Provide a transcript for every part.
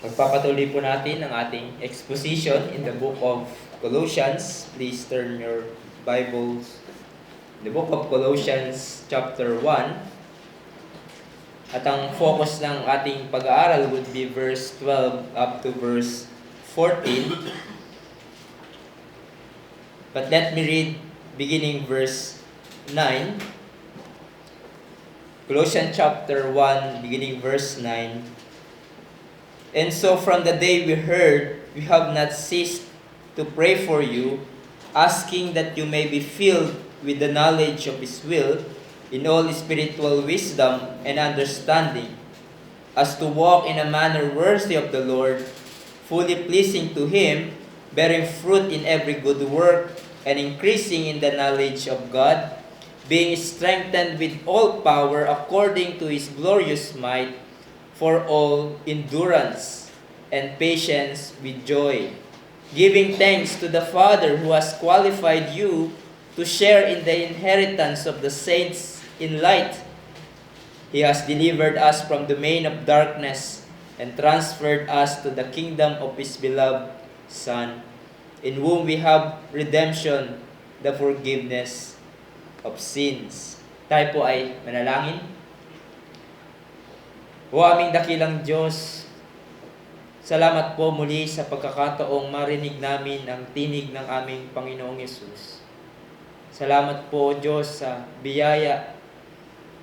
Magpapatuloy po natin ang ating exposition in the book of Colossians. Please turn your Bibles. The book of Colossians chapter 1. At ang focus ng ating pag-aaral would be verse 12 up to verse 14. But let me read beginning verse 9. Colossians chapter 1 beginning verse 9. And so from the day we heard, we have not ceased to pray for you, asking that you may be filled with the knowledge of His will, in all spiritual wisdom and understanding, as to walk in a manner worthy of the Lord, fully pleasing to Him, bearing fruit in every good work, and increasing in the knowledge of God, being strengthened with all power according to His glorious might, for all endurance and patience with joy, giving thanks to the Father who has qualified you to share in the inheritance of the saints in light. He has delivered us from the domain of darkness and transferred us to the kingdom of His beloved Son, in whom we have redemption, the forgiveness of sins. Tayo po ay manalangin. O aming dakilang Diyos, salamat po muli sa pagkakataong marinig namin ang tinig ng aming Panginoong Yesus. Salamat po, Diyos, sa biyaya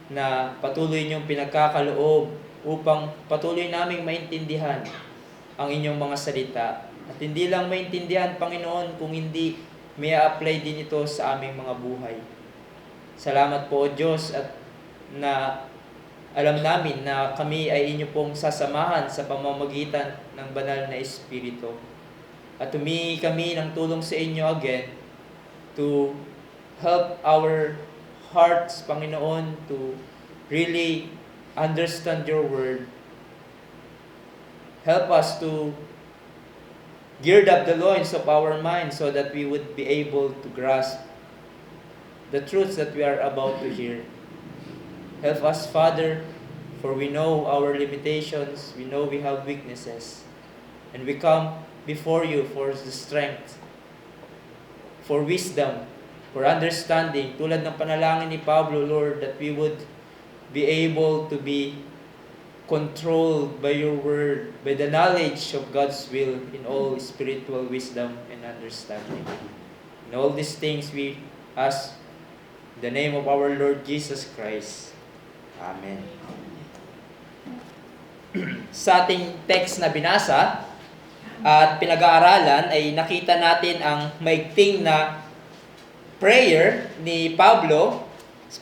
na patuloy niyong pinagkakaloob upang patuloy naming maintindihan ang inyong mga salita. At hindi lang maintindihan, Panginoon, kung hindi may apply din ito sa aming mga buhay. Salamat po, Diyos, at na alam namin na kami ay inyo pong sasamahan sa pamamagitan ng banal na Espiritu. At humingi kami ng tulong sa inyo again to help our hearts, Panginoon, to really understand your word. Help us to gird up the loins of our minds so that we would be able to grasp the truths that we are about to hear. Help us, Father, for we know our limitations, we know we have weaknesses, and we come before you for the strength, for wisdom, for understanding, tulad ng panalangin ni Pablo, Lord, that we would be able to be controlled by your word, by the knowledge of God's will in all spiritual wisdom and understanding. In all these things we ask in the name of our Lord Jesus Christ. Amen. Sa ating text na binasa at pinag-aaralan ay nakita natin ang maigting na prayer ni Pablo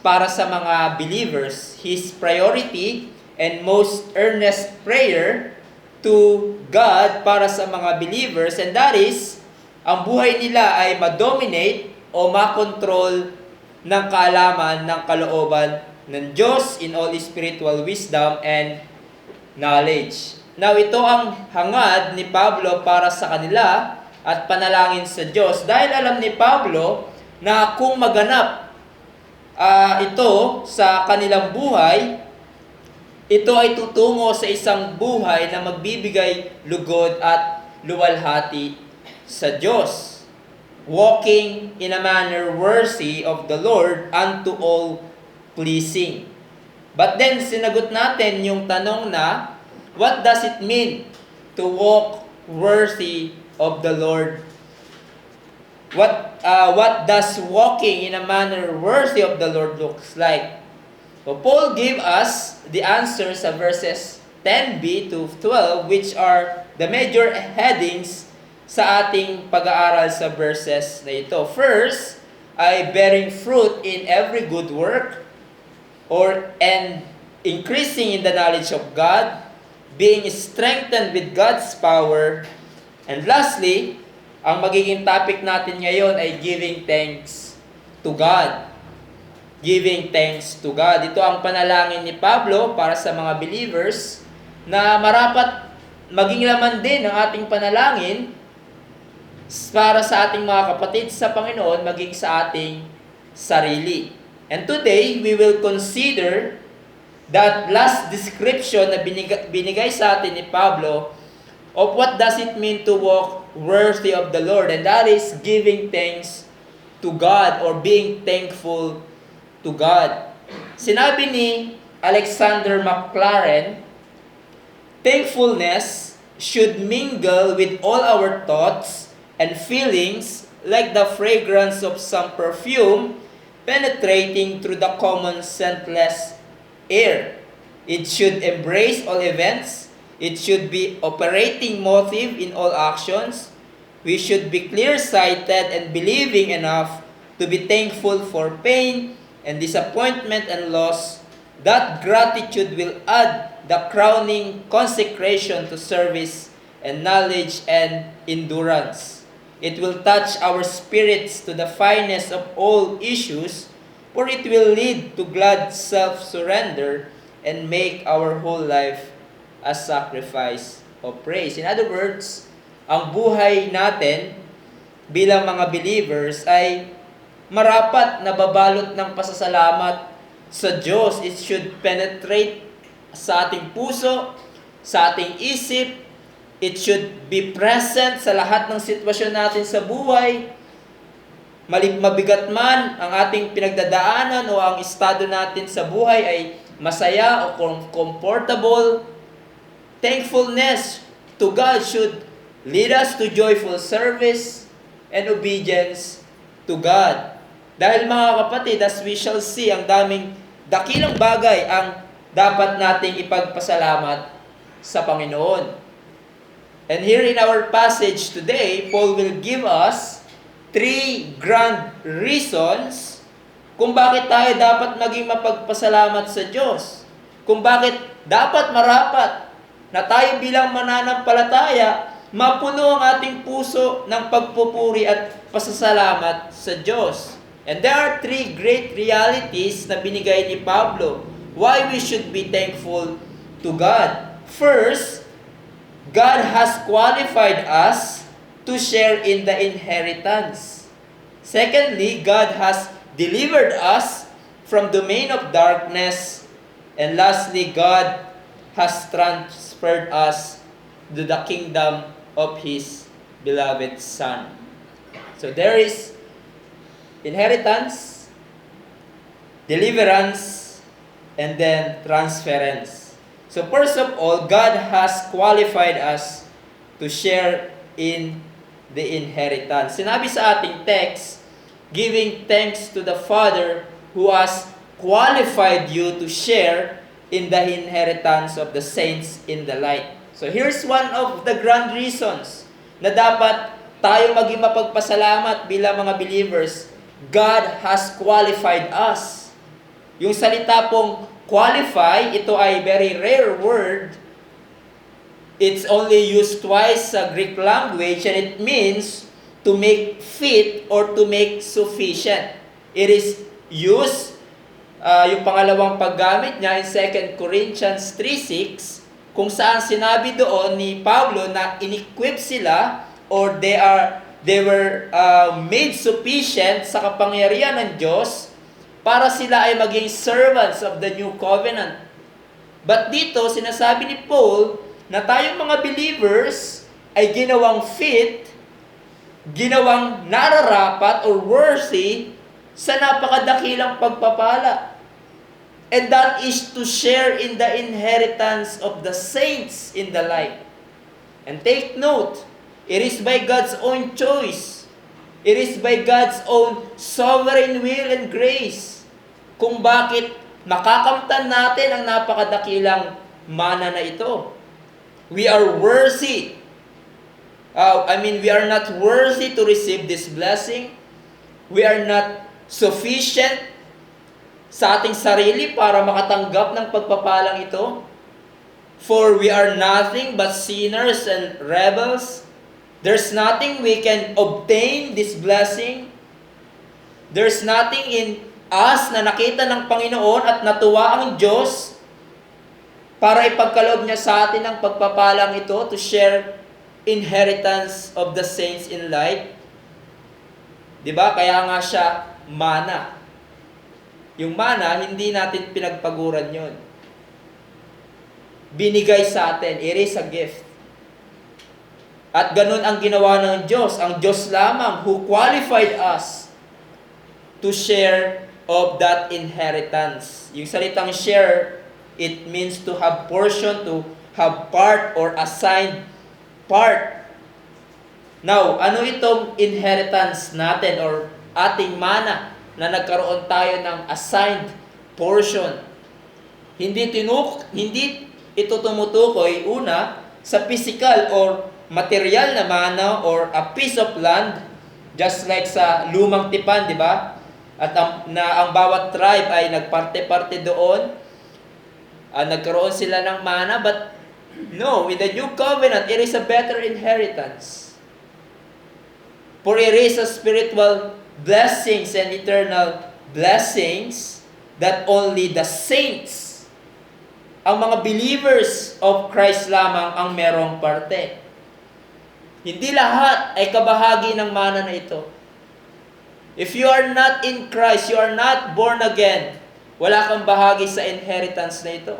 para sa mga believers. His priority and most earnest prayer to God para sa mga believers, and that is, ang buhay nila ay ma-dominate o makontrol ng kaalaman ng kalooban ng Diyos in all spiritual wisdom and knowledge. Now, ito ang hangad ni Pablo para sa kanila at panalangin sa Diyos, dahil alam ni Pablo na kung maganap ito sa kanilang buhay, ito ay tutungo sa isang buhay na magbibigay lugod at luwalhati sa Diyos. Walking in a manner worthy of the Lord unto all pleasing. But then, sinagot natin yung tanong na, what does it mean to walk worthy of the Lord? What does walking in a manner worthy of the Lord looks like? So Paul gave us the answers sa verses 10b to 12, which are the major headings sa ating pag-aaral sa verses na ito. First, ay bearing fruit in every good work, and increasing in the knowledge of God, being strengthened with God's power, and lastly, ang magiging topic natin ngayon ay giving thanks to God. Giving thanks to God. Ito ang panalangin ni Pablo para sa mga believers na marapat maging laman din ng ating panalangin para sa ating mga kapatid sa Panginoon, maging sa ating sarili. And today, we will consider that last description na binigay sa atin ni Pablo of what does it mean to walk worthy of the Lord. And that is giving thanks to God or being thankful to God. Sinabi ni Alexander Maclaren, thankfulness should mingle with all our thoughts and feelings like the fragrance of some perfume penetrating through the common scentless air. It should embrace all events. It should be operating motive in all actions. We should be clear-sighted and believing enough to be thankful for pain and disappointment and loss. That gratitude will add the crowning consecration to service and knowledge and endurance. It will touch our spirits to the finest of all issues, for it will lead to glad self-surrender and make our whole life a sacrifice of praise. In other words, ang buhay natin bilang mga believers ay marapat na babalot ng pasasalamat sa Diyos. It should penetrate sa ating puso, sa ating isip. It should be present sa lahat ng sitwasyon natin sa buhay. Mabigat man ang ating pinagdadaanan o ang estado natin sa buhay ay masaya o comfortable, thankfulness to God should lead us to joyful service and obedience to God. Dahil mga kapatid, as we shall see, ang daming dakilang bagay ang dapat nating ipagpasalamat sa Panginoon. And here in our passage today, Paul will give us 3 grand reasons kung bakit tayo dapat maging mapagpasalamat sa Diyos. Kung bakit dapat marapat na tayo bilang mananampalataya, mapuno ang ating puso ng pagpupuri at pasasalamat sa Diyos. And there are 3 great realities na binigay ni Pablo why we should be thankful to God. First, God has qualified us to share in the inheritance. Secondly, God has delivered us from the domain of darkness. And lastly, God has transferred us to the kingdom of His beloved Son. So there is inheritance, deliverance, and then transference. So first of all, God has qualified us to share in the inheritance. Sinabi sa ating text, giving thanks to the Father who has qualified you to share in the inheritance of the saints in the light. So here's one of the grand reasons na dapat tayo maging mapagpasalamat bilang mga believers. God has qualified us. Yung salita pong qualify, ito ay very rare word. It's only used twice sa Greek language and it means to make fit or to make sufficient. It is used, yung pangalawang paggamit niya in 2 Corinthians 3:6, kung saan sinabi doon ni Pablo na in-equip sila or they were made sufficient sa kapangyarihan ng Diyos para sila ay maging servants of the new covenant. But dito, sinasabi ni Paul na tayong mga believers ay ginawang fit, ginawang nararapat or worthy sa napakadakilang pagpapala. And that is to share in the inheritance of the saints in the light. And take note, it is by God's own choice. It is by God's own sovereign will and grace kung bakit makakamtan natin ang napakadakilang mana na ito. We are worthy. We are not worthy to receive this blessing. We are not sufficient sa ating sarili para makatanggap ng pagpapalang ito. For we are nothing but sinners and rebels. There's nothing we can obtain this blessing. There's nothing in us na nakita ng Panginoon at natuwa ang Diyos para ipagkaloob niya sa atin ang pagpapalang ito to share inheritance of the saints in light. Diba? Kaya nga siya mana. Yung mana, hindi natin pinagpaguran yon. Binigay sa atin. It is a gift. At ganun ang ginawa ng Diyos. Ang Diyos lamang who qualified us to share of that inheritance. Yung salitang share, it means to have portion, to have part or assigned part. Now, ano itong inheritance natin or ating mana na nagkaroon tayo ng assigned portion? Hindi ito tumutukoy una sa physical or material na mana or a piece of land, just like sa lumang tipan, di ba? At ang bawat tribe ay nagparte-parte doon. Nagkaroon sila ng mana, but no, with the new covenant, it is a better inheritance. For it is a spiritual blessings and eternal blessings that only the saints, ang mga believers of Christ lamang ang merong parte. Hindi lahat ay kabahagi ng mana na ito. If you are not in Christ, you are not born again, wala kang bahagi sa inheritance na ito.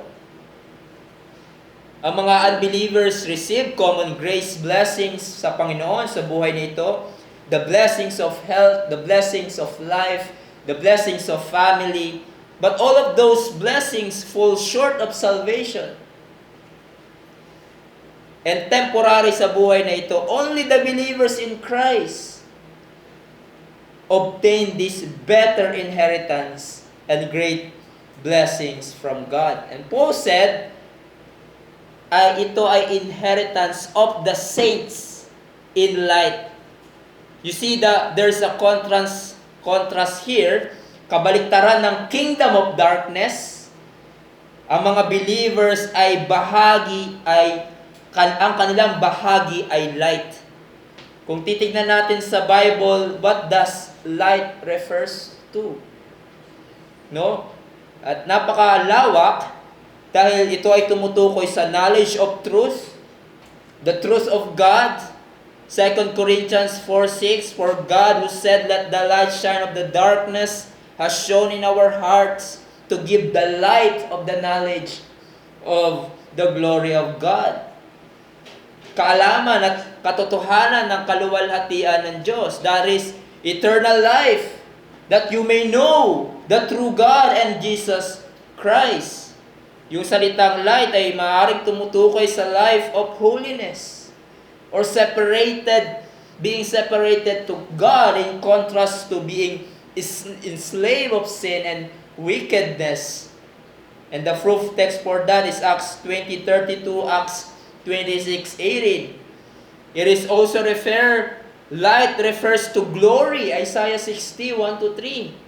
Ang mga unbelievers receive common grace blessings sa Panginoon sa buhay nito. The blessings of health, the blessings of life, the blessings of family. But all of those blessings fall short of salvation. And temporary sa buhay na ito, only the believers in Christ obtain this better inheritance and great blessings from God. And Paul said, ito ay inheritance of the saints in light. You see there's a contrast here, kabaliktaran ng kingdom of darkness. Ang mga believers ay ang kanilang bahagi ay light. Kung titignan natin sa Bible, what does light refers to? No? At napakalawak dahil ito ay tumutukoy sa knowledge of truth, the truth of God. 2 Corinthians 4:6, for God who said, let the light shine of the darkness, has shown in our hearts to give the light of the knowledge of the glory of God. Kaalaman at katotohanan ng kaluwalhatian ng Diyos. That is eternal life, that you may know the true God and Jesus Christ. Yung salitang light ay maaaring tumutukoy sa life of holiness or being separated to God in contrast to being enslaved of sin and wickedness. And the proof text for that is Acts 20:32, Acts 26:18. It is also light refers to glory, Isaiah 60:1-3.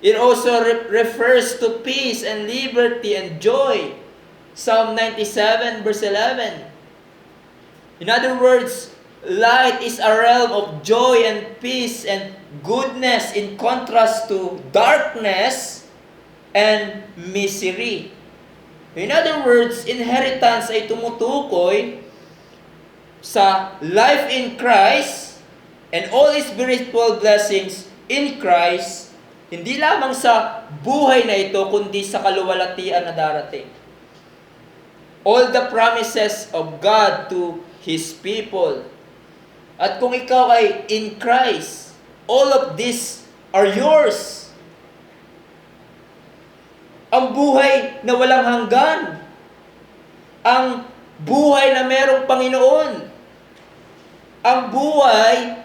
It also refers to peace and liberty and joy, Psalm 97 verse 11. In other words, light is a realm of joy and peace and goodness in contrast to darkness and misery. In other words, inheritance ay tumutukoy sa life in Christ and all spiritual blessings in Christ, hindi lamang sa buhay na ito, kundi sa kaluwalhatian na darating. All the promises of God to His people. At kung ikaw ay in Christ, all of these are yours. Ang buhay na walang hanggan. Ang buhay na merong Panginoon. Ang buhay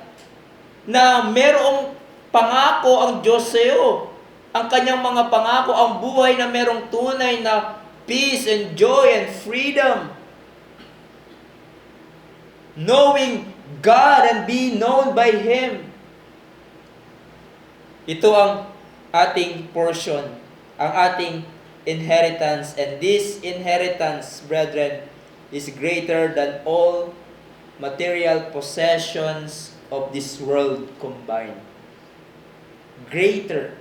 na merong pangako ang Diyos sa iyo. Ang kanyang mga pangako, ang buhay na merong tunay na peace and joy and freedom. Knowing God and being known by Him. Ito ang ating portion, ang ating inheritance. And this inheritance, brethren, is greater than all material possessions of this world combined. Greater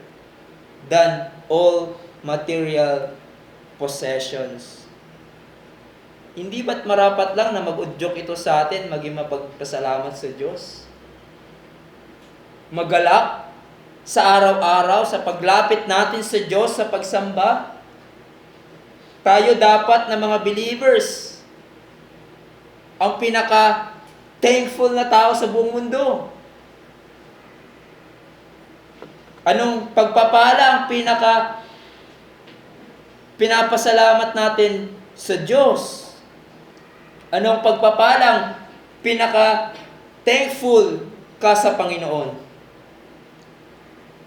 than all material possessions. Hindi ba't marapat lang na mag-udyok ito sa atin, maging mapagpasalamat sa Diyos? Magalak sa araw-araw, sa paglapit natin sa Diyos, sa pagsamba. Tayo dapat na mga believers, ang thankful na tao sa buong mundo? Anong pagpapala ang pinapasalamat natin sa Diyos? Anong pagpapalang thankful ka sa Panginoon?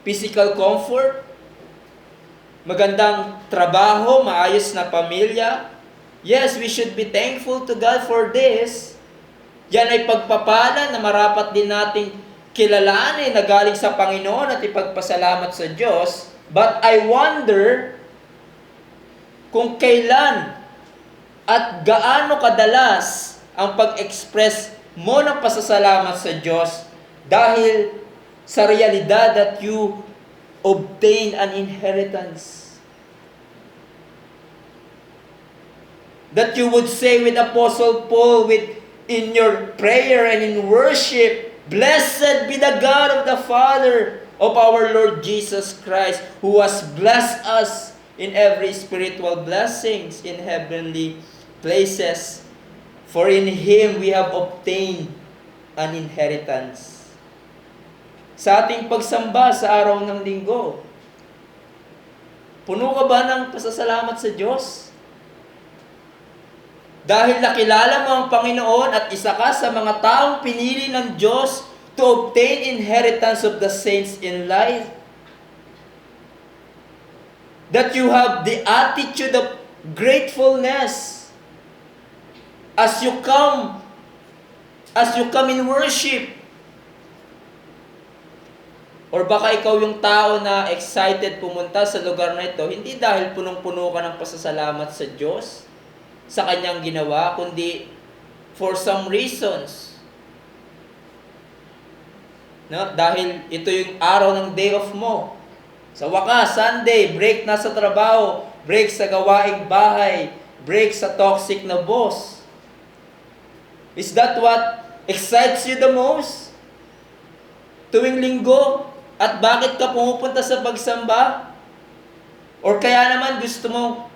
Physical comfort? Magandang trabaho? Maayos na pamilya? Yes, we should be thankful to God for this. Yan ay pagpapala na marapat din nating kilalanin na galing sa Panginoon at ipagpasalamat sa Diyos. But I wonder kung kailan at gaano kadalas ang pag-express mo ng pasasalamat sa Diyos dahil sa realidad that you obtain an inheritance. That you would say with Apostle Paul in your prayer and in worship, "Blessed be the God of the Father of our Lord Jesus Christ, who has blessed us in every spiritual blessings in heavenly places. For in Him we have obtained an inheritance." Sa ating pagsamba sa araw ng linggo, puno ka ba ng pasasalamat sa Diyos? Dahil nakilala mo ang Panginoon at isa ka sa mga taong pinili ng Diyos to obtain inheritance of the saints in life. That you have the attitude of gratefulness as you come in worship. Or baka ikaw yung tao na excited pumunta sa lugar na ito, hindi dahil punong-puno ka ng pasasalamat sa Diyos, sa Kanyang ginawa, kundi for some reasons. No? Dahil ito yung araw ng day off mo. Sa wakas, Sunday, break na sa trabaho, break sa gawaing bahay, break sa toxic na boss. Is that what excites you the most? Tuwing linggo? At bakit ka pumupunta sa pagsamba? Or kaya naman gusto mo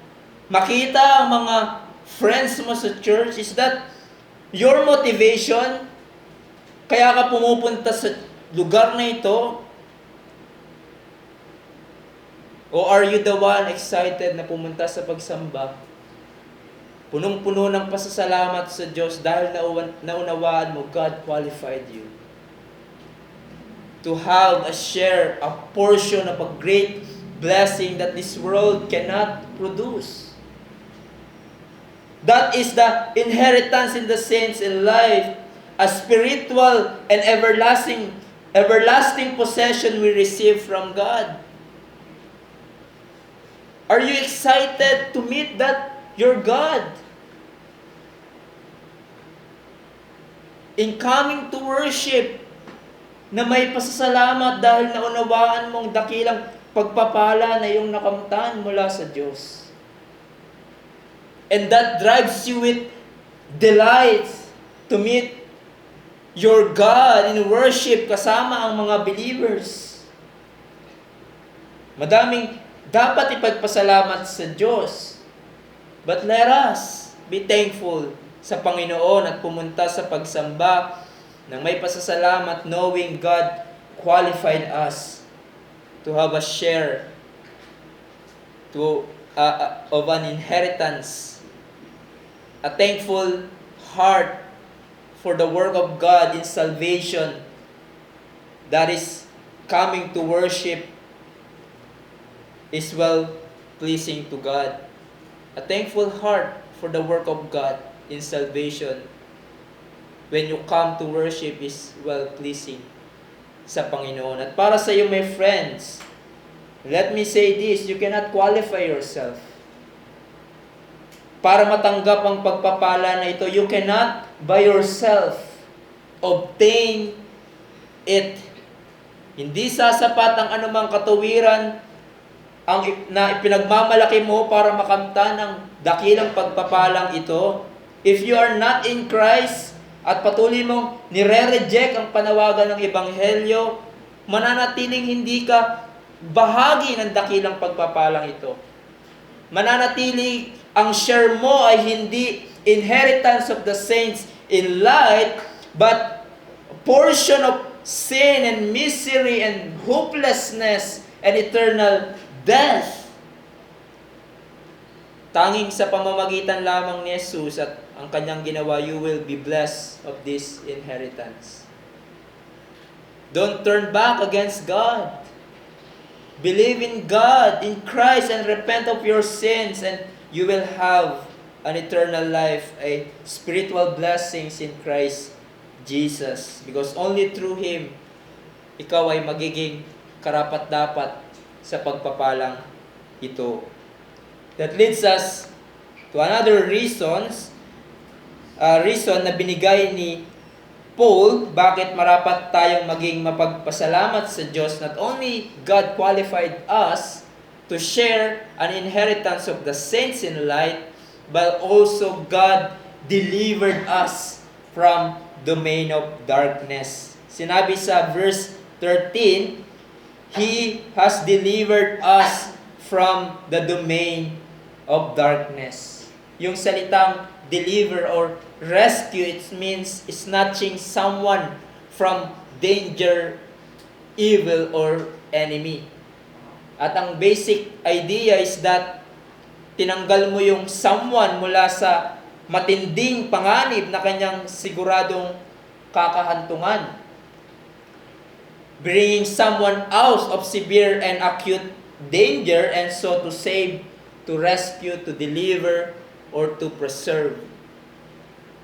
makita ang mga friends mo sa church? Is that your motivation? Kaya ka pumupunta sa lugar na ito? O are you the one excited na pumunta sa pagsamba? Punong-puno ng pasasalamat sa Diyos dahil naunawaan mo, God qualified you to have a share, a portion of a great blessing that this world cannot produce. That is the inheritance in the saints in life, a spiritual and everlasting possession we receive from God. Are you excited to meet your God? In coming to worship, na may pasasalamat dahil naunawaan mong dakilang pagpapala na iyong nakamtan mula sa Diyos. And that drives you with delight to meet your God in worship kasama ang mga believers. Madaming dapat ipagpasalamat sa Diyos. But let us be thankful sa Panginoon at pumunta sa pagsamba nang may pasasalamat knowing God qualified us to have a share of an inheritance. A thankful heart for the work of God in salvation that is coming to worship is well-pleasing to God. A thankful heart for the work of God in salvation when you come to worship is well-pleasing sa Panginoon. At para sa iyo, my friends, let me say this, you cannot qualify yourself para matanggap ang pagpapala na ito. You cannot by yourself obtain it. Hindi sasapat ang anumang katuwiran na ipinagmamalaki mo para makamtan ang dakilang pagpapalang ito. If you are not in Christ at patuloy mong nire-reject ang panawagan ng Ebanghelyo, mananatiling hindi ka bahagi ng dakilang pagpapalang ito. Mananatili ang share mo ay hindi inheritance of the saints in light, but a portion of sin and misery and hopelessness and eternal death. Tanging sa pamamagitan lamang ni Jesus at ang kanyang ginawa, you will be blessed of this inheritance. Don't turn back against God. Believe in God, in Christ, and repent of your sins, and you will have an eternal life, a spiritual blessings in Christ Jesus. Because only through Him, ikaw ay magiging karapat-dapat sa pagpapalang ito. That leads us to another reason na binigay ni Paul, bakit marapat tayong maging mapagpasalamat sa Diyos. Not only God qualified us to share an inheritance of the saints in light, but also God delivered us from domain of darkness. Sinabi sa verse 13, He has delivered us from the domain of darkness. Yung salitang deliver or rescue, it means snatching someone from danger, evil, or enemy. At ang basic idea is that tinanggal mo yung someone mula sa matinding panganib na kanyang siguradong kakahantungan. Bringing someone out of severe and acute danger, and so to save, to rescue, to deliver, or to preserve.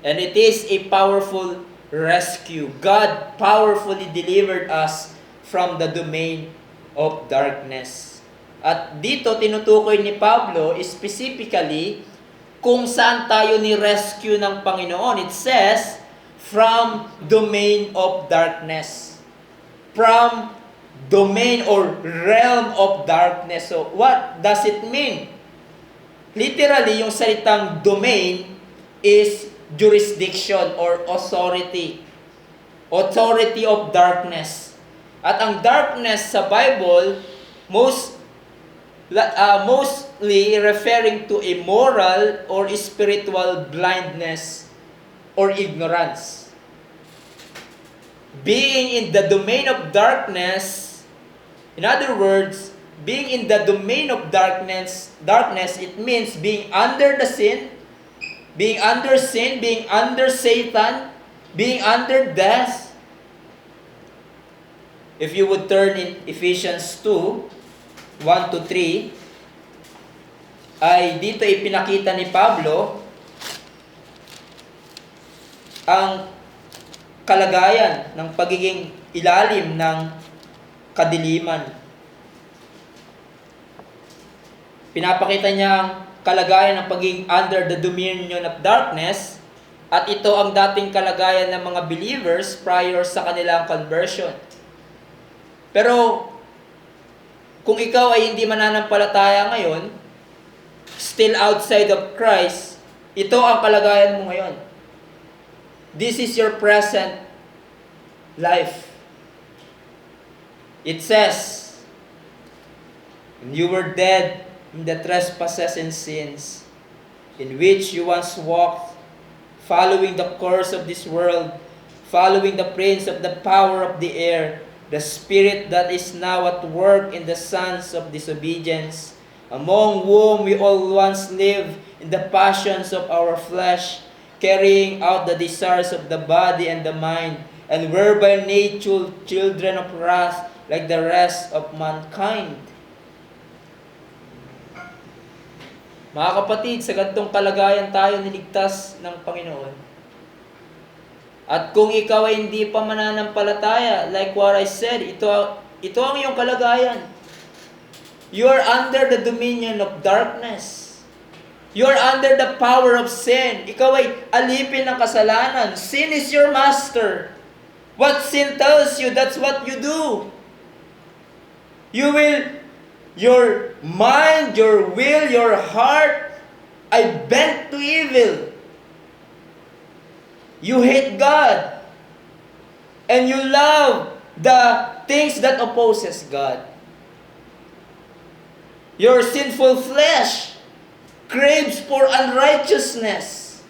And it is a powerful rescue. God powerfully delivered us from the domain of darkness. At dito tinutukoy ni Pablo specifically kung saan tayo ni-rescue ng Panginoon. It says, from domain of darkness. From domain or realm of darkness. So, what does it mean? Literally, yung salitang domain is jurisdiction or authority. Authority of darkness. At ang darkness sa Bible, mostly referring to a moral or spiritual blindness or ignorance. Being in the domain of darkness, in other words, being in the domain of darkness, it means being under the sin, being under Satan, being under death. If you would turn in Ephesians 2, 1 to 3, ay dito ipinakita ni Pablo ang kalagayan ng pagiging ilalim ng kadiliman. Pinapakita niya ang kalagayan ng pagiging under the dominion of darkness, at ito ang dating kalagayan ng mga believers prior sa kanilang conversion. Pero kung ikaw ay hindi mananampalataya ngayon, still outside of Christ, ito ang kalagayan mo ngayon. This is your present life. It says, "And you were dead in the trespasses and sins, in which you once walked, following the course of this world, following the prince of the power of the air, the spirit that is now at work in the sons of disobedience, among whom we all once lived in the passions of our flesh, carrying out the desires of the body and the mind, and were by nature children of wrath like the rest of mankind." Mga kapatid, sa ganitong kalagayan tayo niligtas ng Panginoon. At kung ikaw ay hindi pa mananampalataya, like what I said, ito ang iyong kalagayan. You are under the dominion of darkness. You are under the power of sin. Ikaw ay alipin ng kasalanan. Sin is your master. What sin tells you, that's what you do. Your mind, your will, your heart ay bent to evil. You hate God. And you love the things that opposes God. Your sinful flesh craves for unrighteousness.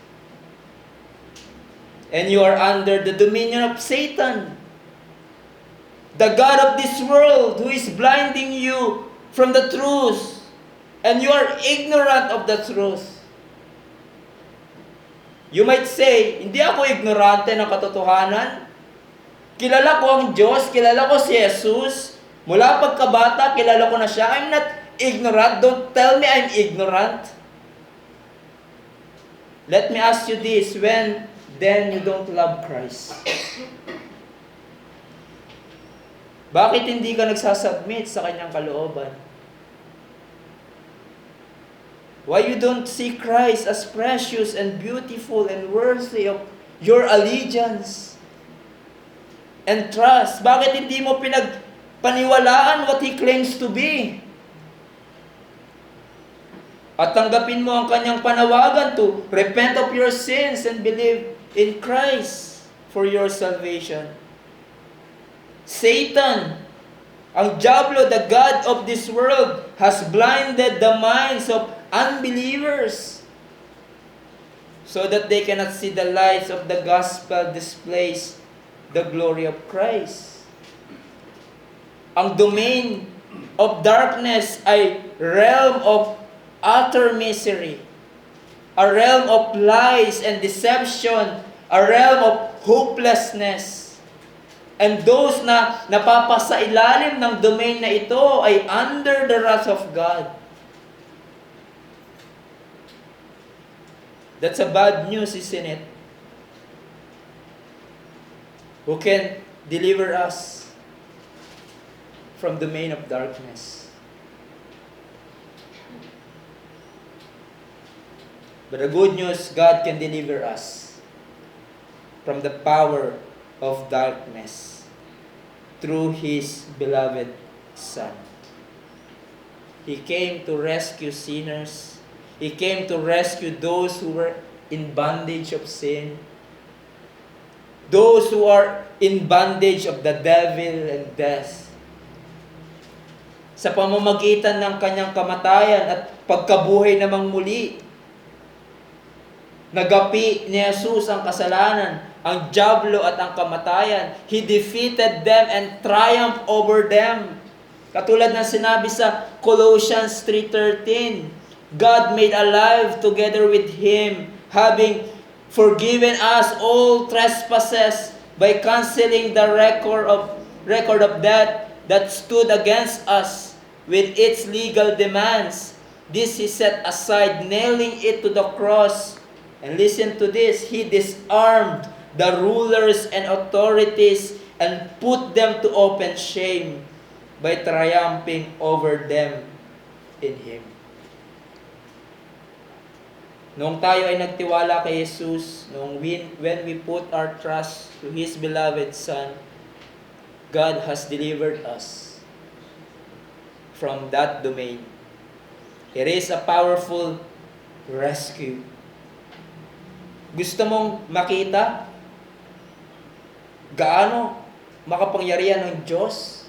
And you are under the dominion of Satan, the god of this world, who is blinding you from the truth. And you are ignorant of the truth. You might say, hindi ako ignorante ng katotohanan. Kilala ko ang Diyos, kilala ko si Jesus. Mula pagkabata, kilala ko na siya. I'm not ignorant. Don't tell me I'm ignorant. Let me ask you this, when then you don't love Christ? Bakit hindi ka nagsasubmit sa kanyang kalooban? Why you don't see Christ as precious and beautiful and worthy of your allegiance and trust? Bakit hindi mo pinagpaniwalaan what He claims to be? At tanggapin mo ang kanyang panawagan to repent of your sins and believe in Christ for your salvation. Satan, ang diablo, the god of this world, has blinded the minds of unbelievers so that they cannot see the light of the gospel displays the glory of Christ. Ang domain of darkness ay realm of utter misery, a realm of lies and deception, a realm of hopelessness. And those na napapasailalim ng domain na ito ay under the wrath of God. That's a bad news, isn't it? Who can deliver us from the domain of darkness? But the good news, God can deliver us from the power of darkness through His beloved Son. He came to rescue sinners. He came to rescue those who were in bondage of sin, those who are in bondage of the devil and death. Sa pamamagitan ng kanyang kamatayan at pagkabuhay namang muli, nagapi ni Jesus ang kasalanan, ang diablo at ang kamatayan. He defeated them and triumphed over them. Katulad ng sinabi sa Colossians 3:13, God made alive together with Him, having forgiven us all trespasses by canceling the record of debt that stood against us with its legal demands. This He set aside, nailing it to the cross. And listen to this, He disarmed the rulers and authorities and put them to open shame by triumphing over them in Him. Noong tayo ay nagtiwala kay Jesus, when we put our trust to His beloved Son, God has delivered us from that domain. It is a powerful rescue. Gusto mong makita gaano makapangyarihan ng Diyos?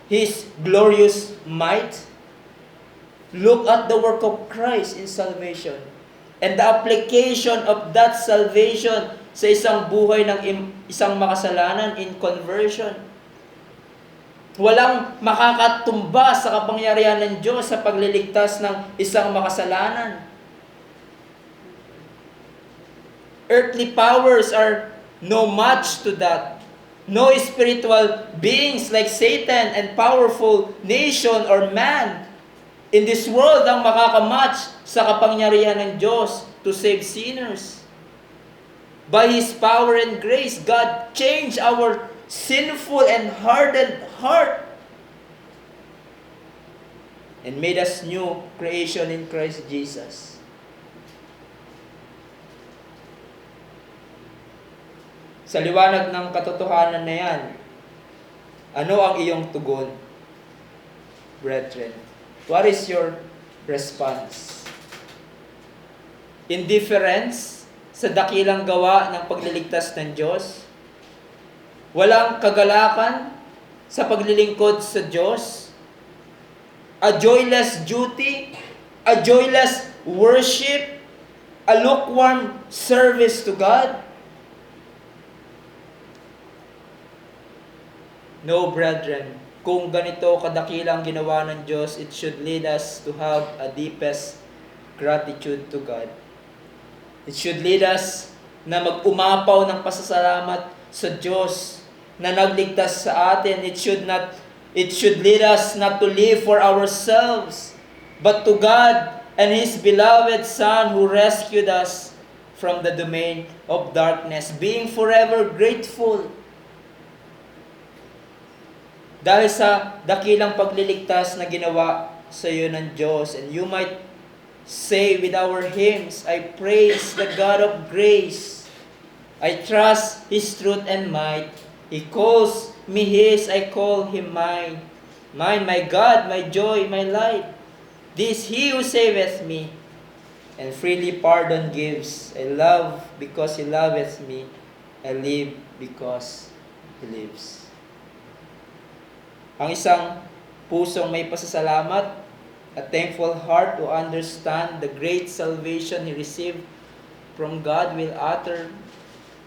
His glorious might? Look at the work of Christ in salvation and the application of that salvation sa isang buhay ng isang makasalanan in conversion. Walang makakatumba sa kapangyarihan ng Diyos sa pagliligtas ng isang makasalanan. Earthly powers are no match to that. No spiritual beings like Satan and powerful nation or man in this world ang makakamatch sa kapangyarihan ng Diyos to save sinners. By His power and grace, God changed our sinful and hardened heart and made us new creation in Christ Jesus. Sa liwanag ng katotohanan na yan, ano ang iyong tugon, brethren? What is your response? Indifference sa dakilang gawa ng pagliligtas ng Diyos? Walang kagalakan sa paglilingkod sa Diyos? A joyless duty? A joyless worship? a lukewarm service to God? No, brethren. Kung ganito kadakilang ginawa ng Diyos, it should lead us to have a deepest gratitude to God. It should lead us na mag-umapaw ng pasasalamat sa Diyos na nagligtas sa atin. It should lead us not to live for ourselves, but to God and His beloved Son who rescued us from the domain of darkness, being forever grateful dahil sa dakilang pagliligtas na ginawa sa iyo ng Diyos. And you might say with our hymns, I praise the God of grace. I trust His truth and might. He calls me His, I call Him mine. Mine, my God, my joy, my light. This He who saveth me, and freely pardon gives. I love because He loveth me. I live because He lives. Ang isang pusong may pasasalamat, a thankful heart to understand the great salvation he received from God will utter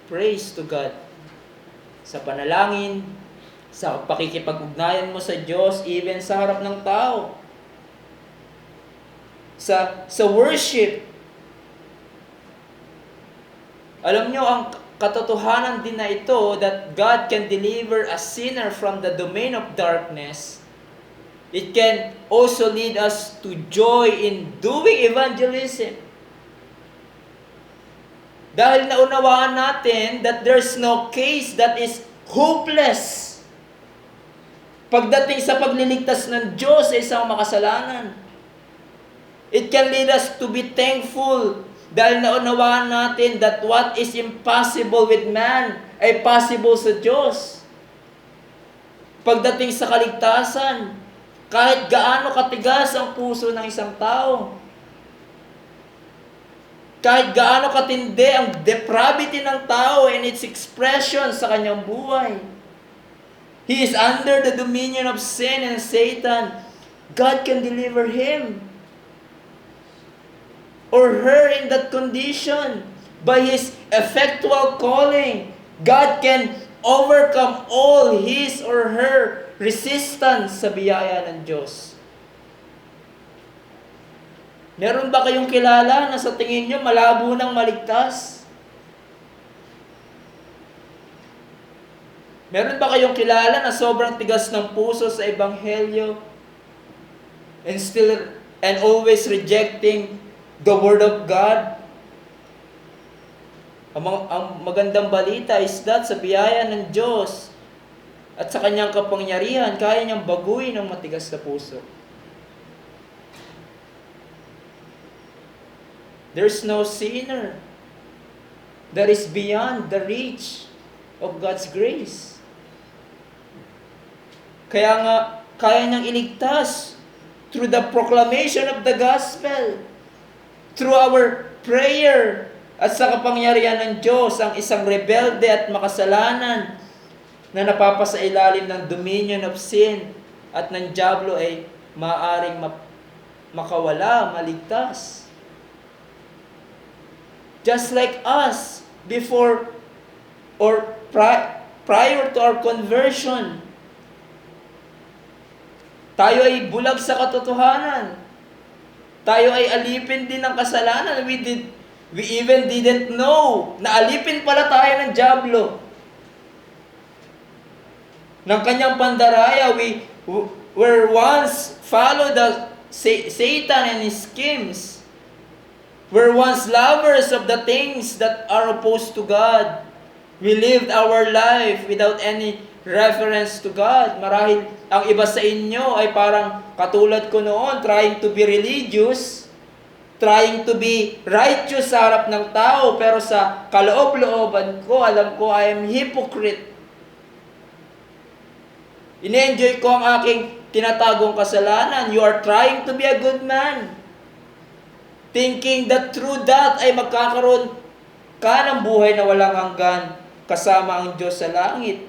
praise to God. Sa panalangin, sa pakikipag-ugnayan mo sa Diyos, even sa harap ng tao. Sa worship. Alam nyo, ang katotohanan din na ito that God can deliver a sinner from the domain of darkness. It can also lead us to joy in doing evangelism. Dahil naunawaan natin that there's no case that is hopeless pagdating sa pagliligtas ng Diyos sa isang makasalanan. It can lead us to be thankful dahil naunawaan natin that what is impossible with man ay possible sa Diyos. Pagdating sa kaligtasan, kahit gaano katigas ang puso ng isang tao, kahit gaano katindi ang depravity ng tao and its expression sa kanyang buhay, he is under the dominion of sin and Satan. God can deliver him or her in that condition by His effectual calling. God can overcome all his or her resistance sa biyaya ng Diyos. Meron ba kayong kilala na sa tingin nyo malabo ng maligtas? Meron ba kayong kilala na sobrang tigas ng puso sa Ebanghelyo and always rejecting the Word of God? Ang magandang balita is that sa biyaya ng Diyos at sa kanyang kapangyarihan, kaya niyang baguhin ang matigas na puso. There's no sinner that is beyond the reach of God's grace. Kaya nga, kaya niyang iligtas through the proclamation of the gospel, through our prayer, at sa kapangyarihan ng Diyos, ang isang rebelde at makasalanan na napapasailalim ng dominion of sin at ng dyablo ay maaaring makawala, maligtas. Just like us, before or prior to our conversion, tayo ay bulag sa katotohanan. Tayo ay alipin din ng kasalanan. We even didn't know na alipin pala tayo ng dyablo. Ng kanyang pandaraya, we were once followed the Satan and his schemes. We're once lovers of the things that are opposed to God. We lived our life without any reference to God. Marahil ang iba sa inyo ay parang katulad ko noon, trying to be religious, trying to be righteous sa harap ng tao, pero sa kaloob-looban ko, alam ko, I am hypocrite. Ine-enjoy ko ang aking tinatagong kasalanan. You are trying to be a good man, thinking that through that ay magkakaroon ka ng buhay na walang hanggan kasama ang Diyos sa langit.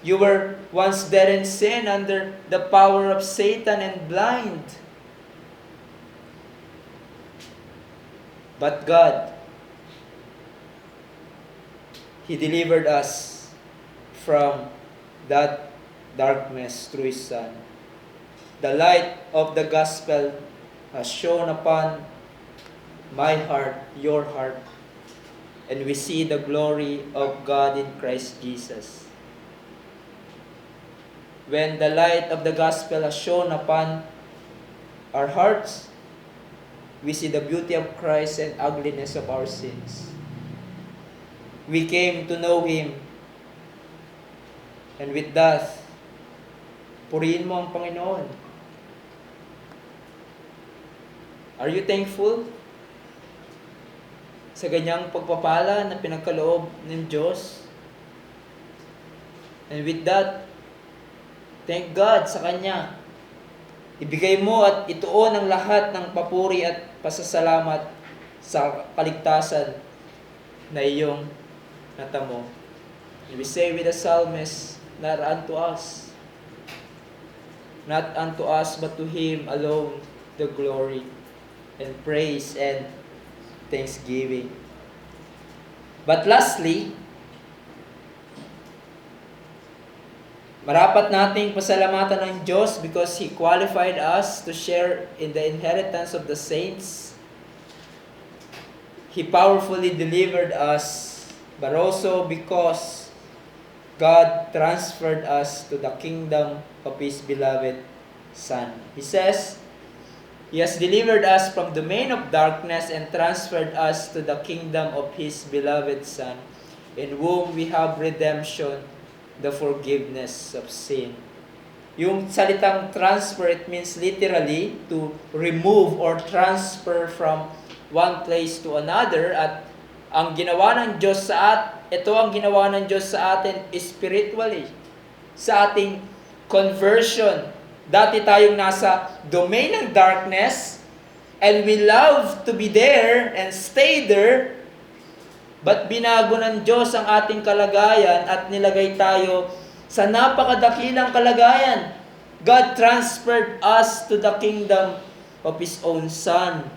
You were once dead in sin under the power of Satan and blind. But God, He delivered us from that darkness through His Son. The light of the gospel has shone upon my heart, your heart, and we see the glory of God in Christ Jesus. When the light of the gospel has shone upon our hearts, we see the beauty of Christ and ugliness of our sins. We came to know Him, and with that, purihin mo ang Panginoon. Are you thankful sa ganyang pagpapala na pinagkaloob ng Diyos? And with that, thank God sa Kanya. Ibigay mo at ituon ang lahat ng papuri at pasasalamat sa kaligtasan na iyong natamo. And we say with the psalmist, not unto us, but to Him alone the glory and praise and thanksgiving. But lastly, marapat nating pasalamatan ng Diyos because He qualified us to share in the inheritance of the saints. He powerfully delivered us, but also because God transferred us to the kingdom of His beloved Son. He says, He has delivered us from the domain of darkness and transferred us to the kingdom of His beloved Son, in whom we have redemption, the forgiveness of sin. Yung salitang transfer, it means literally to remove or transfer from one place to another. At ang ginawa ng Diyos ito ang ginawa ng Diyos sa atin spiritually, sa ating conversion. Dati tayong nasa domain ng darkness, and we love to be there and stay there, but binago ng Diyos ang ating kalagayan at nilagay tayo sa napakadakilang kalagayan. God transferred us to the kingdom of His own Son.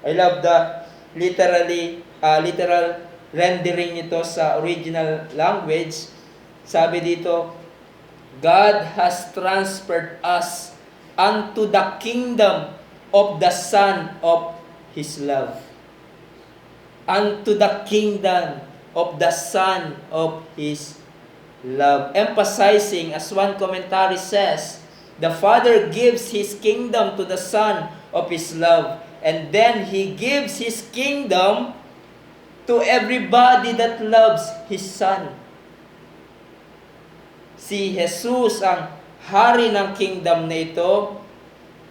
I love the literal rendering nito sa original language. Sabi dito, God has transferred us unto the kingdom of the Son of His love. Unto the kingdom of the Son of His love. Emphasizing, as one commentary says, the Father gives His kingdom to the Son of His love, and then He gives His kingdom to everybody that loves His Son. Si Jesus ang hari ng kingdom na ito,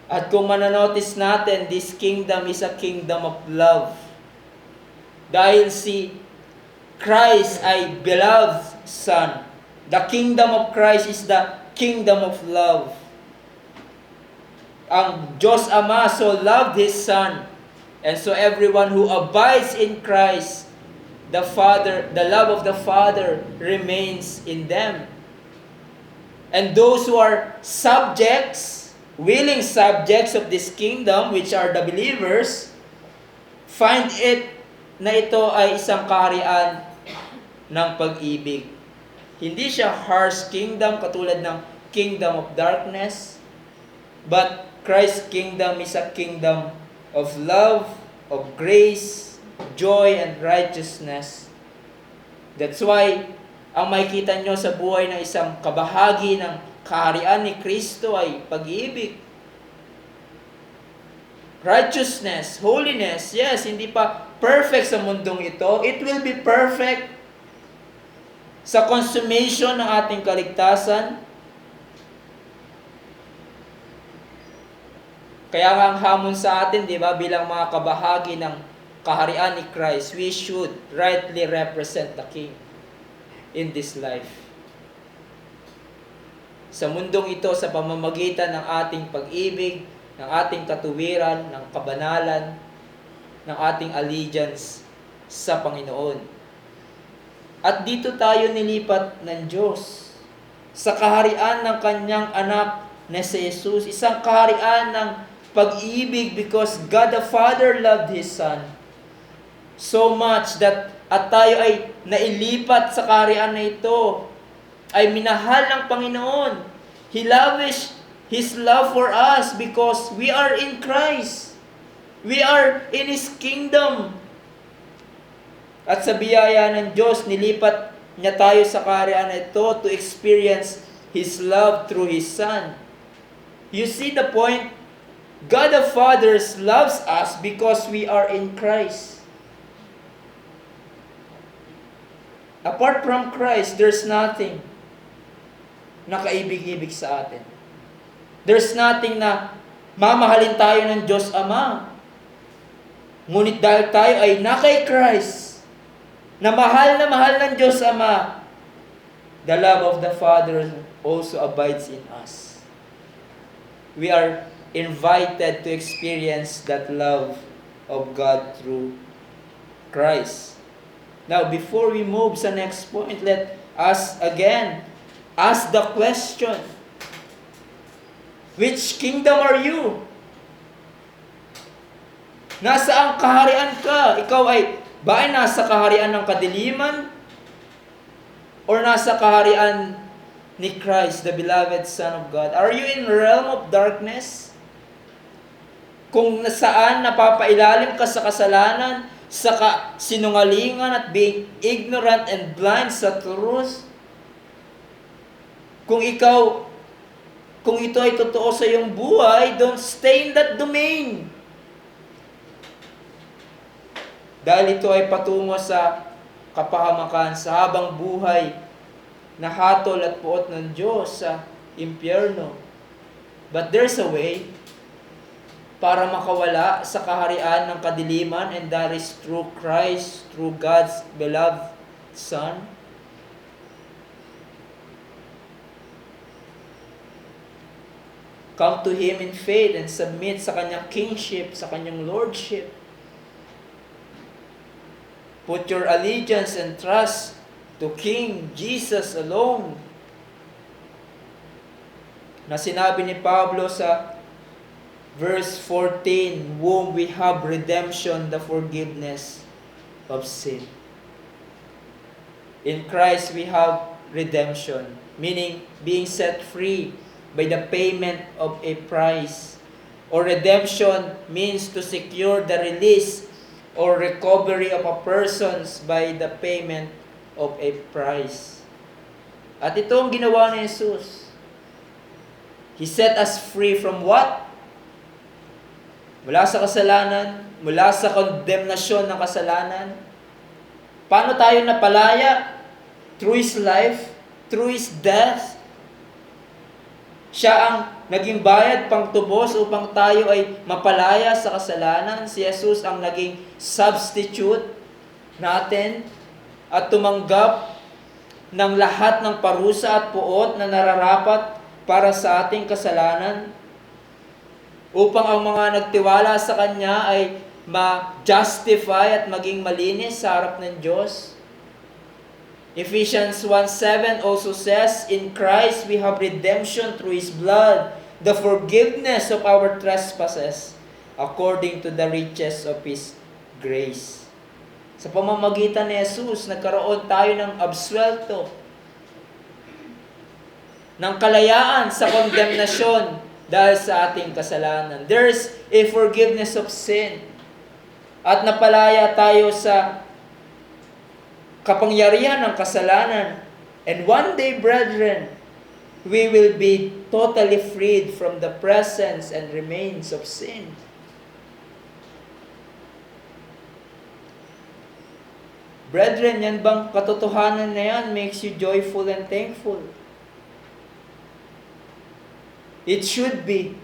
at kung mananotice natin, this kingdom is a kingdom of love. Dahil si Christ ay beloved Son. The kingdom of Christ is the kingdom of love. Ang Diyos Ama so loved His Son, and so everyone who abides in Christ, the love of the Father remains in them. And those who are subjects, willing subjects of this kingdom, which are the believers, find it na ito ay isang kaharian ng pag-ibig. Hindi siya harsh kingdom katulad ng kingdom of darkness, but Christ's kingdom is a kingdom of love, of grace, joy, and righteousness. That's why ang makikita nyo sa buhay ng isang kabahagi ng kaharian ni Kristo ay pag-ibig. Righteousness, holiness, yes, hindi pa perfect sa mundong ito. It will be perfect sa consummation ng ating kaligtasan. Kaya nga ang hamon sa atin, di ba, bilang mga kabahagi ng kaharian ni Christ, we should rightly represent the King in this life. Sa mundong ito, sa pamamagitan ng ating pag-ibig, ng ating katuwiran, ng kabanalan, ng ating allegiance sa Panginoon. At dito tayo nilipat ng Diyos sa kaharian ng Kanyang anak na si Jesus, isang kaharian ng pag-ibig because God the Father loved His Son so much that at tayo ay nailipat sa kaharian na ito, ay minahal ng Panginoon. He lavished His love for us because we are in Christ. We are in His kingdom. At sa biyaya ng Diyos, nilipat niya tayo sa kaharian na ito to experience His love through His Son. You see the point? God the Father loves us because we are in Christ. Apart from Christ, there's nothing na kaibig-ibig sa atin. There's nothing na mamahalin tayo ng Diyos Ama. Ngunit dahil tayo ay na kay Christ, na mahal ng Diyos Ama, the love of the Father also abides in us. We are invited to experience that love of God through Christ. Now, before we move sa next point, let us again ask the question, which kingdom are you? Nasaan kaharian ka? Ikaw ba ay nasa kaharian ng kadiliman? Or nasa kaharian ni Christ, the beloved Son of God? Are you in the realm of darkness? Kung nasaan napapailalim ka sa kasalanan, sa sinungalingan at being ignorant and blind sa truth? Kung ito ay totoo sa iyong buhay, don't stay in that domain. Dahil ito ay patungo sa kapahamakan, sa habang buhay na hatol at puot ng Diyos sa impyerno. But there's a way para makawala sa kaharian ng kadiliman, and that is through Christ, through God's beloved Son. Come to Him in faith and submit sa Kanyang kingship, sa Kanyang lordship. Put your allegiance and trust to King Jesus alone. Na sinabi ni Pablo sa verse 14, whom we have redemption, the forgiveness of sin. In Christ we have redemption, meaning being set free by the payment of a price. Or redemption means to secure the release or recovery of a persons by the payment of a price. At ito ang ginawa ni Jesus. He set us free from what? Mula sa kasalanan, mula sa kondemnasyon ng kasalanan. Paano tayo napalaya? Through His life, through His death. Siya ang naging bayad pang tubos upang tayo ay mapalaya sa kasalanan. Si Jesus ang naging substitute natin at tumanggap ng lahat ng parusa at puot na nararapat para sa ating kasalanan, upang ang mga nagtiwala sa Kanya ay ma-justify at maging malinis sa harap ng Diyos. Ephesians 1:7 also says, in Christ we have redemption through His blood, the forgiveness of our trespasses, according to the riches of His grace. Sa pamamagitan ni Jesus, nagkaroon tayo ng absuelto, ng kalayaan sa kondemnasyon dahil sa ating kasalanan. There's a forgiveness of sin. At napalaya tayo sa kapangyarihan ng kasalanan. And one day, brethren, we will be totally freed from the presence and remains of sin. Brethren, yan bang katotohanan na yan makes you joyful and thankful? It should be.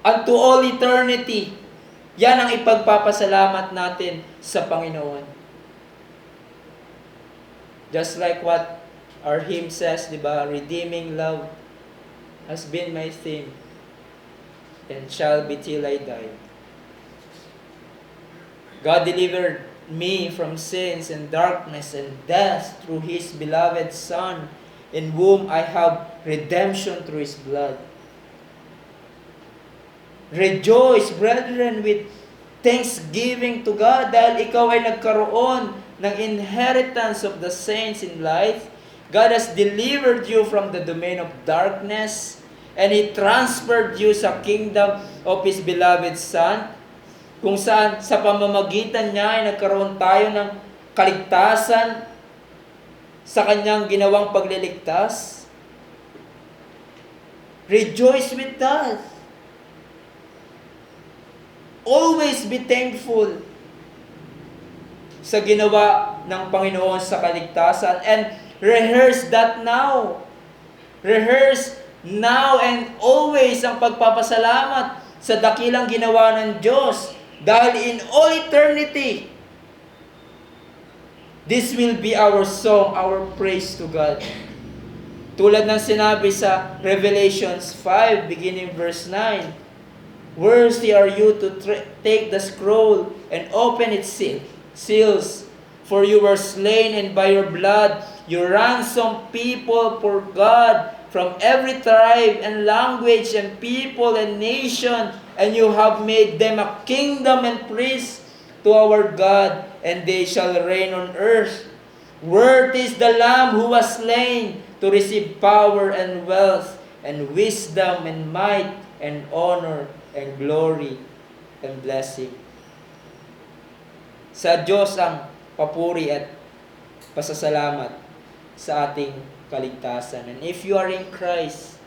Unto all eternity, yan ang ipagpapasalamat natin sa Panginoon. Just like what our hymn says, di ba? Redeeming love has been my theme and shall be till I die. God delivered me from sins and darkness and death through His beloved Son, in whom I have redemption through His blood. Rejoice, brethren, with thanksgiving to God dahil ikaw ay nagkaroon ng inheritance of the saints in light. God has delivered you from the domain of darkness and He transferred you sa kingdom of His beloved Son, kung saan sa pamamagitan niya ay nagkaroon tayo ng kaligtasan sa Kanyang ginawang pagliligtas. Rejoice with us. Always be thankful sa ginawa ng Panginoon sa kaligtasan and rehearse that now. Rehearse now and always ang pagpapasalamat sa dakilang ginawa ng Diyos. Dahil in all eternity, this will be our song, our praise to God. Tulad ng sinabi sa Revelations 5, beginning verse 9, "Worthy are you to take the scroll and open its seals, for you were slain, and by your blood you ransomed people for God from every tribe and language and people and nation, and you have made them a kingdom and priests to our God, and they shall reign on earth. Worthy is the Lamb who was slain to receive power and wealth and wisdom and might and honor and glory and blessing." Sa Diyos ang papuri at pasasalamat sa ating kaligtasan. And if you are in Christ,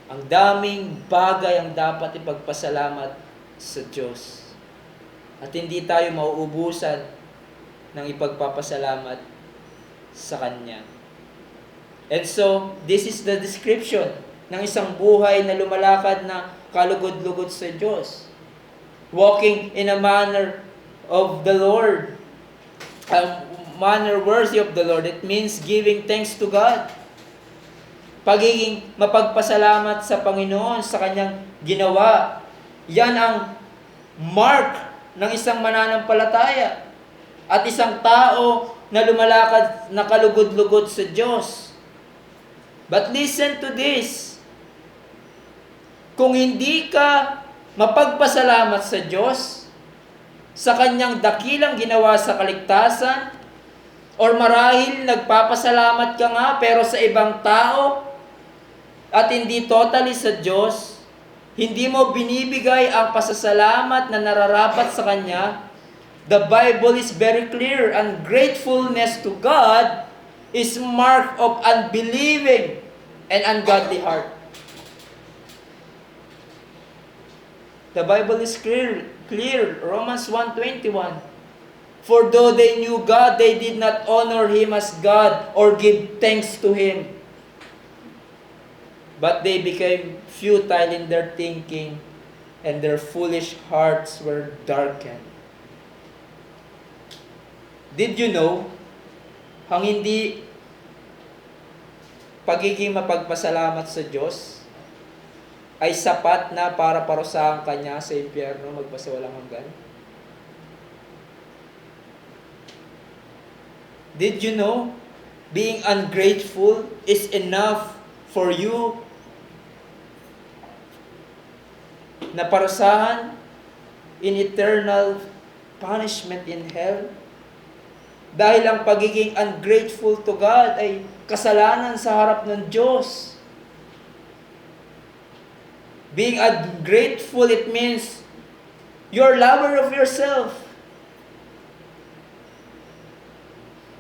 ang daming bagay ang dapat ipagpasalamat sa Diyos. At hindi tayo mauubusan ng ipagpapasalamat sa Kanya. And so, this is the description ng isang buhay na lumalakad na kalugod-lugod sa Diyos. Walking in a manner of the Lord. A manner worthy of the Lord. It means giving thanks to God. Pagiging mapagpasalamat sa Panginoon sa Kanyang ginawa. Yan ang mark ng isang mananampalataya. At isang tao na lumalakad na kalugod-lugod sa Diyos. But listen to this. Kung hindi ka mapagpasalamat sa Diyos, sa Kanyang dakilang ginawa sa kaligtasan, or marahil nagpapasalamat ka nga pero sa ibang tao, at hindi totally sa Diyos, hindi mo binibigay ang pasasalamat na nararapat sa Kanya, the Bible is very clear. Ungratefulness to God is mark of unbelieving and ungodly heart. The Bible is clear. Romans 1:21. "For though they knew God, they did not honor Him as God or give thanks to Him. But they became futile in their thinking, and their foolish hearts were darkened." Did you know, ang hindi pagiging mapagpasalamat sa Diyos ay sapat na para parusahan Kanya sa impyerno magpasawalang hanggan? Did you know, being ungrateful is enough for you na parusahan in eternal punishment in hell? Dahil ang pagiging ungrateful to God ay kasalanan sa harap ng Diyos. Being ungrateful, it means you're lover of yourself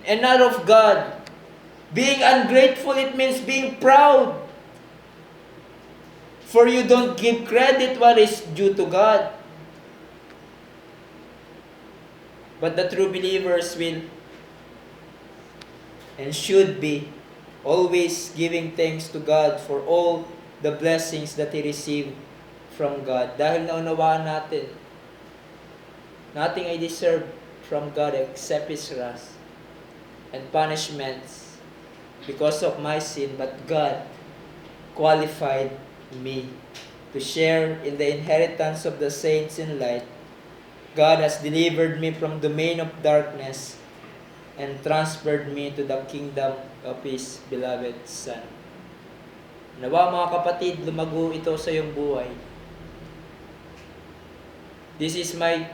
and not of God. Being ungrateful, it means being proud, for you don't give credit what is due to God. But the true believers will and should be always giving thanks to God for all the blessings that He received from God. Dahil naunawaan natin, nothing I deserve from God except His wrath and punishments because of my sin, but God qualified me to share in the inheritance of the saints in light. God has delivered me from the domain of darkness and transferred me to the kingdom of His beloved Son. Nawa mga kapatid, lumago ito sa iyong buhay. This is my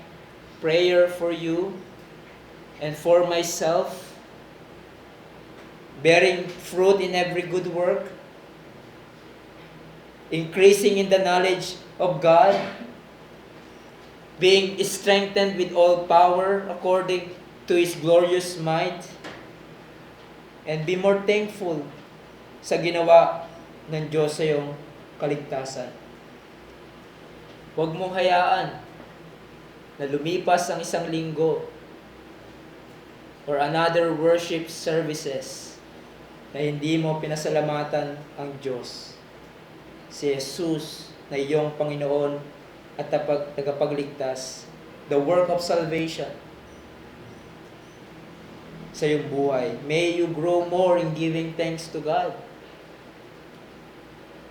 prayer for you and for myself, bearing fruit in every good work, increasing in the knowledge of God, being strengthened with all power according to His glorious might, and be more thankful sa ginawa ng Diyos sa iyong kaligtasan. Huwag mong hayaan na lumipas ang isang linggo or another worship services na hindi mo pinasalamatan ang Diyos, si Jesus na iyong Panginoon at tagapagligtas, the work of salvation sa iyong buhay. May you grow more in giving thanks to God.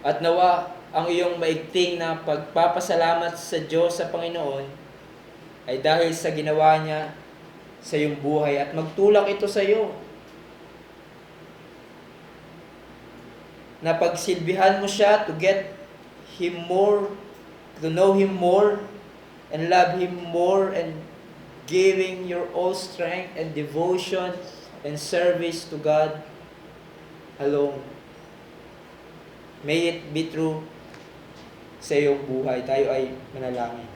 At nawa ang iyong maigting na pagpapasalamat sa Diyos sa Panginoon ay dahil sa ginawa niya sa iyong buhay at magtulak ito sa iyo. Na pagsilbihan mo siya to get Him more, to know Him more, and love Him more, and giving your all strength and devotion and service to God alone. May it be true sa iyong buhay. Tayo ay manalangin.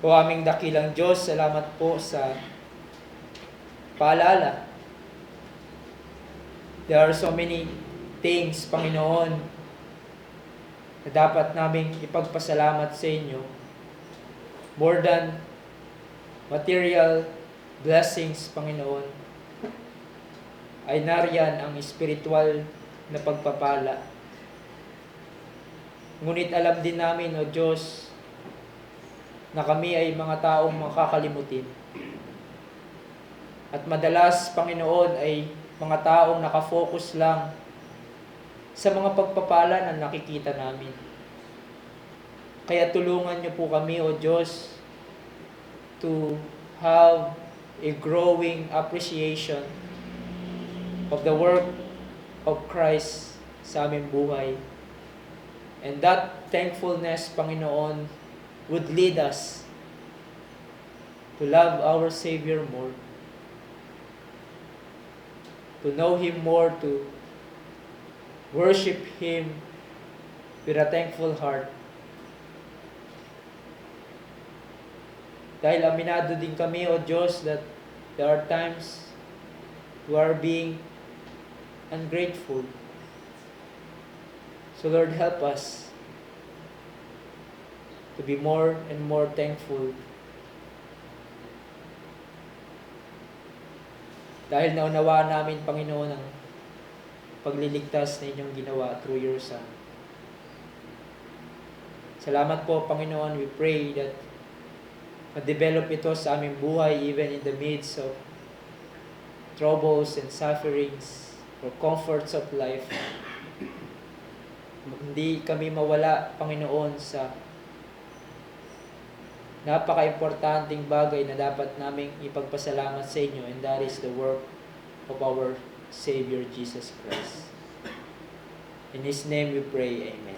O aming dakilang Diyos, salamat po sa paalala. There are so many things, Panginoon, na dapat naming ipagpasalamat sa inyo. More than material blessings, Panginoon, ay nariyan ang spiritual na pagpapala. Ngunit alam din namin, O Diyos, na kami ay mga taong makakalimutin. At madalas, Panginoon, ay mga taong nakafocus lang sa mga pagpapala na nakikita namin. Kaya tulungan niyo po kami, O Diyos, to have a growing appreciation of the work of Christ sa aming buhay. And that thankfulness, Panginoon, would lead us to love our Savior more, to know Him more, to worship Him with a thankful heart. Dahil aminado din kami, O Diyos, that there are times we are being ungrateful. So Lord, help us to be more and more thankful. Dahil naunawaan namin, Panginoon, ang pagliligtas na inyong ginawa through your Son. Salamat po, Panginoon. We pray that ma-develop ito sa aming buhay even in the midst of troubles and sufferings or comforts of life. Hindi kami mawala, Panginoon, sa napaka-importanting bagay na dapat naming ipagpasalamat sa inyo, and that is the work of our Savior Jesus Christ. In His name we pray, Amen.